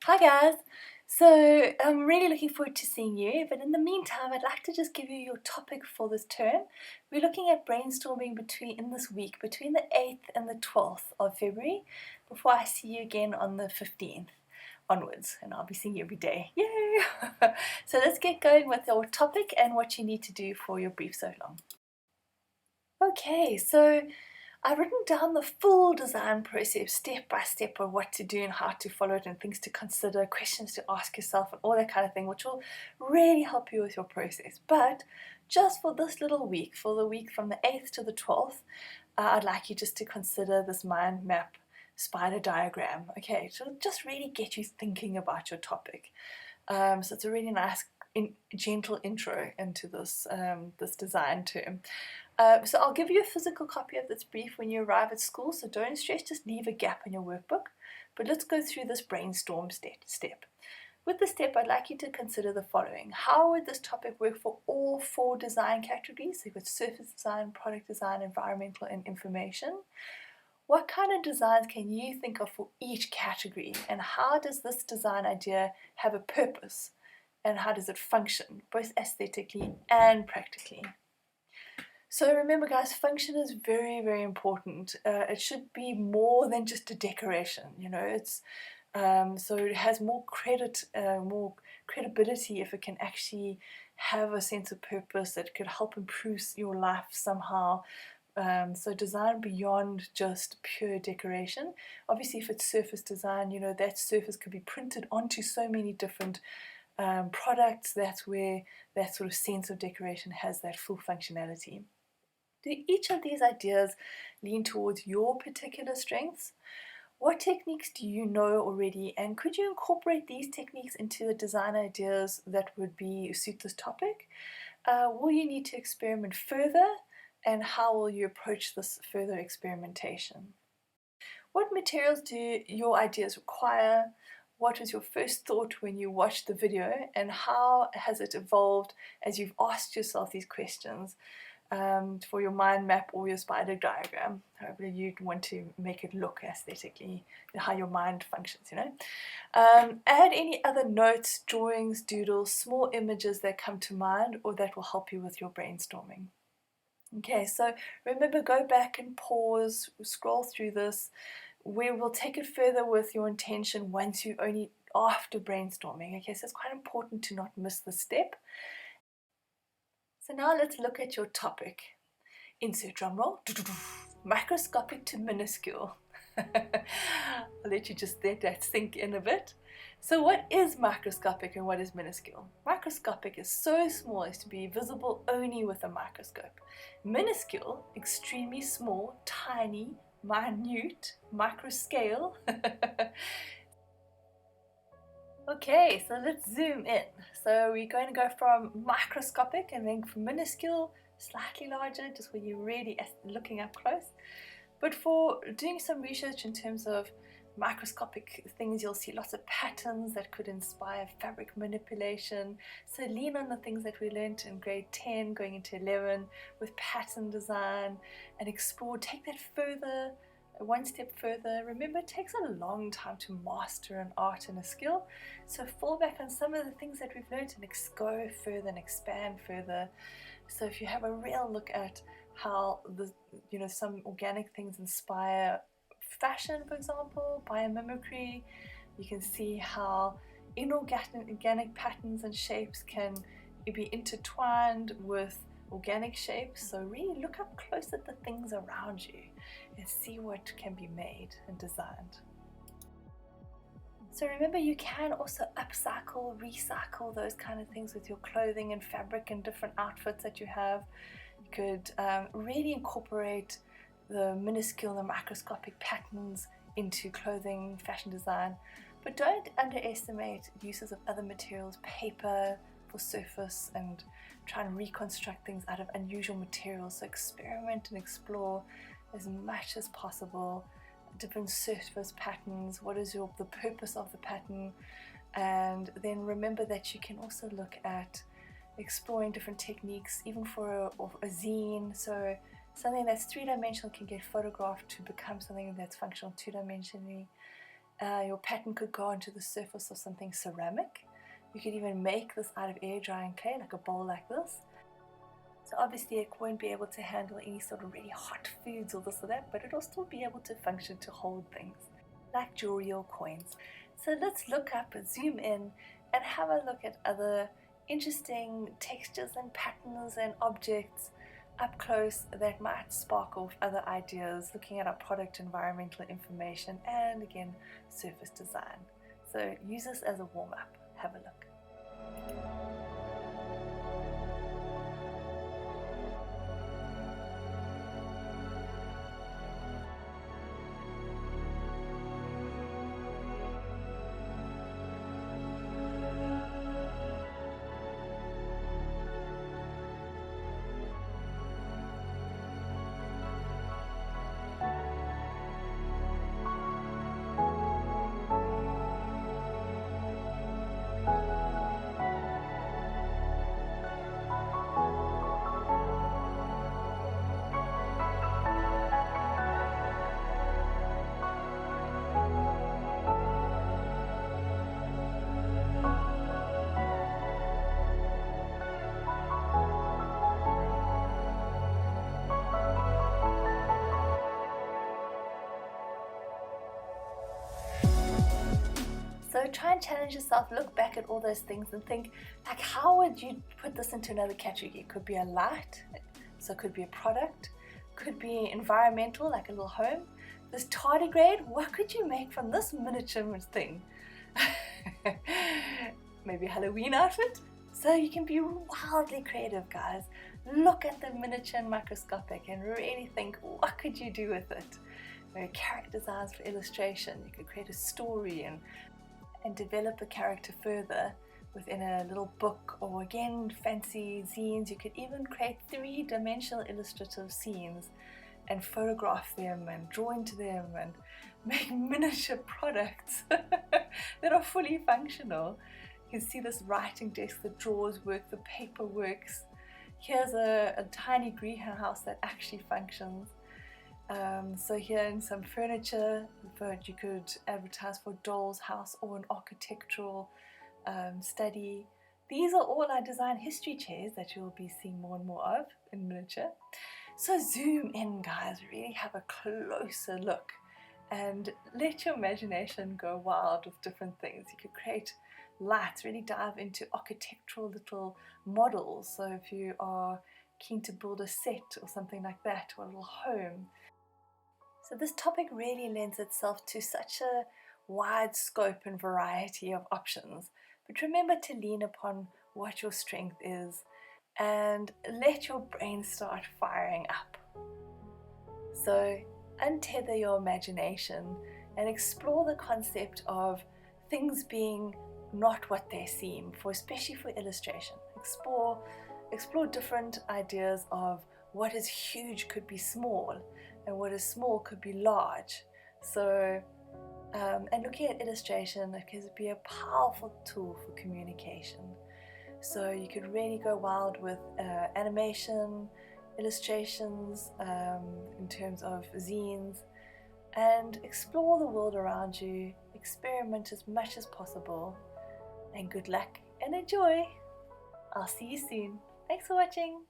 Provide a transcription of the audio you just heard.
Hi guys! So I'm really looking forward to seeing you, but in the meantime I'd like to just give you your topic for this term. We're looking at brainstorming in this week between the 8th and the 12th of February before I see you again on the 15th onwards, and I'll be seeing you every day. Yay! So let's get going with our topic and what you need to do for your brief so long. Okay, so I've written down the full design process, step by step, of what to do and how to follow it, and things to consider, questions to ask yourself, and all that kind of thing, which will really help you with your process. But just for this little week, for the week from the 8th to the 12th, I'd like you just to consider this mind map spider diagram. Okay, so just really get you thinking about your topic. So it's a really nice, gentle intro into this design term. So I'll give you a physical copy of this brief when you arrive at school, so don't stress, just leave a gap in your workbook. But let's go through this brainstorm step. With this step, I'd like you to consider the following. How would this topic work for all 4 design categories? So you've got surface design, product design, environmental, and information. What kind of designs can you think of for each category, and how does this design idea have a purpose, and how does it function, both aesthetically and practically? So remember guys, function is very, very important. It should be more than just a decoration, it's so it has more credibility if it can actually have a sense of purpose that could help improve your life somehow. So design beyond just pure decoration. Obviously if it's surface design, that surface could be printed onto so many different products. That's where that sort of sense of decoration has that full functionality. Do each of these ideas lean towards your particular strengths? What techniques do you know already, and could you incorporate these techniques into the design ideas that would suit this topic? Will you need to experiment further, and how will you approach this further experimentation? What materials do your ideas require? What was your first thought when you watched the video, and how has it evolved as you've asked yourself these questions? For your mind map or your spider diagram, however you'd want to make it look aesthetically, how your mind functions, Add any other notes, drawings, doodles, small images that come to mind or that will help you with your brainstorming. Okay, so remember, go back and pause, scroll through this. We will take it further with your intention after brainstorming. Okay, so it's quite important to not miss the step. So now let's look at your topic. Insert drum roll. Microscopic to minuscule. I'll let you just let that sink in a bit. So what is microscopic and what is minuscule? Microscopic is so small as to be visible only with a microscope. Minuscule, extremely small, tiny, minute, microscale. Okay, so let's zoom in. So we're going to go from microscopic and then from minuscule, slightly larger, just where you're really looking up close. But for doing some research in terms of microscopic things, you'll see lots of patterns that could inspire fabric manipulation. So lean on the things that we learned in grade 10 going into 11 with pattern design, and explore, take that further, one step further. Remember, it takes a long time to master an art and a skill, so fall back on some of the things that we've learned and go further and expand further. So if you have a real look at how some organic things inspire fashion, for example, biomimicry, you can see how inorganic patterns and shapes can be intertwined with organic shapes. So really look up close at the things around you and see what can be made and designed. So remember, you can also upcycle, recycle, those kind of things with your clothing and fabric and different outfits that you have. You could really incorporate the minuscule and the microscopic patterns into clothing, fashion design, but don't underestimate uses of other materials, paper for surface, and try and reconstruct things out of unusual materials. So experiment and explore as much as possible different surface patterns. What is the purpose of the pattern? And then remember that you can also look at exploring different techniques, even for a zine. So something that's 3-dimensional can get photographed to become something that's functional 2-dimensionally. Your pattern could go onto the surface of something ceramic. You could even make this out of air drying clay, like a bowl like this. So obviously it won't be able to handle any sort of really hot foods or this or that, but it'll still be able to function to hold things like jewelry or coins. So let's look up and zoom in and have a look at other interesting textures and patterns and objects up close that might spark off other ideas, looking at our product environmental information and again surface design. So use this as a warm-up. Have a look. So try and challenge yourself, look back at all those things and think, like, how would you put this into another category? It could be a light, so it could be a product, could be environmental, like a little home. This tardigrade, what could you make from this miniature thing? Maybe a Halloween outfit? So you can be wildly creative, guys. Look at the miniature and microscopic and really think, what could you do with it? Maybe character designs for illustration. You could create a story and develop the character further within a little book, or again fancy zines. You could even create three-dimensional illustrative scenes and photograph them and draw into them and make miniature products that are fully functional. You can see this writing desk, the drawers work, the paper works. Here's a tiny greenhouse that actually functions. So here in some furniture, but you could advertise for a doll's house or an architectural study. These are all our design history chairs that you'll be seeing more and more of in miniature. So zoom in, guys, really have a closer look and let your imagination go wild with different things. You could create lights, really dive into architectural little models. So if you are keen to build a set or something like that, or a little home. So this topic really lends itself to such a wide scope and variety of options. But remember to lean upon what your strength is and let your brain start firing up. So untether your imagination and explore the concept of things being not what they seem, especially for illustration. Explore different ideas of what is huge could be small, and what is small could be large. So, and looking at illustration, it can be a powerful tool for communication. So you could really go wild with animation, illustrations, in terms of zines, and explore the world around you, experiment as much as possible, and good luck and enjoy! I'll see you soon. Thanks for watching.